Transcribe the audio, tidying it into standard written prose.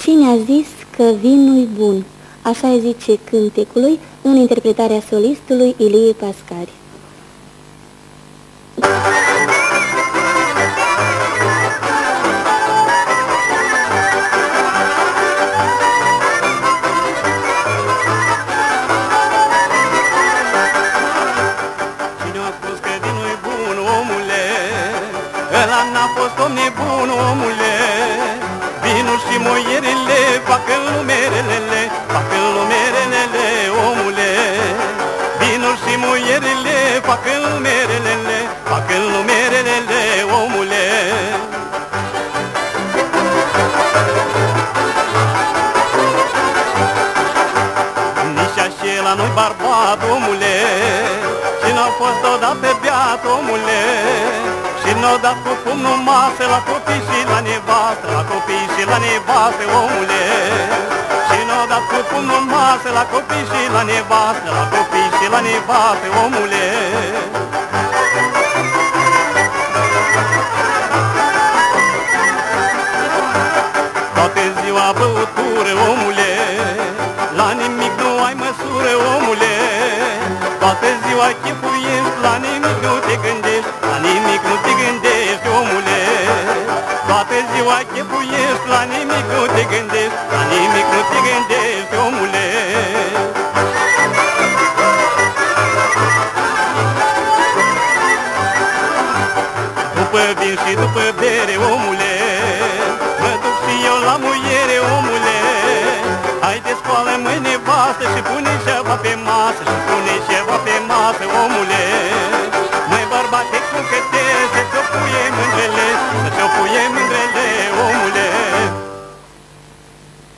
Cine a zis că vinul-i bun? Așa îi zice cântecului în interpretarea solistului Ilie Pascari. Cine a spus că vinul-i bun, omule? Ăla n-a fost om nebun, omule. Vinul și moierele fac în lumerelele, fac în lumerelele, omule. Vinul și moierele fac în lumerelele, fac în lumerelele, omule. Nici acela nu-i bărbat, omule, și n-a fost odată beat, omule. Și n-o dat cu pumnul masă la copii și la nevastă, la copii și la nevastă, omule. Și n-o dat cu pumnul masă la copii și la nevastă, la copii și la nevastă, omule. Toată ziua băutură, omule, la nimic nu ai măsură, omule. Toată ziua chipuiești, la nimic nu te gândești, la nimic nu te gândești, omule. Toată ziua chipuiești, la nimic nu te gândești, la nimic nu te gândești, omule. După vin și după bere, omule, mă duc și eu la muiere, omule. Haide, scoală-mă nevastă și pune ceva pe masă,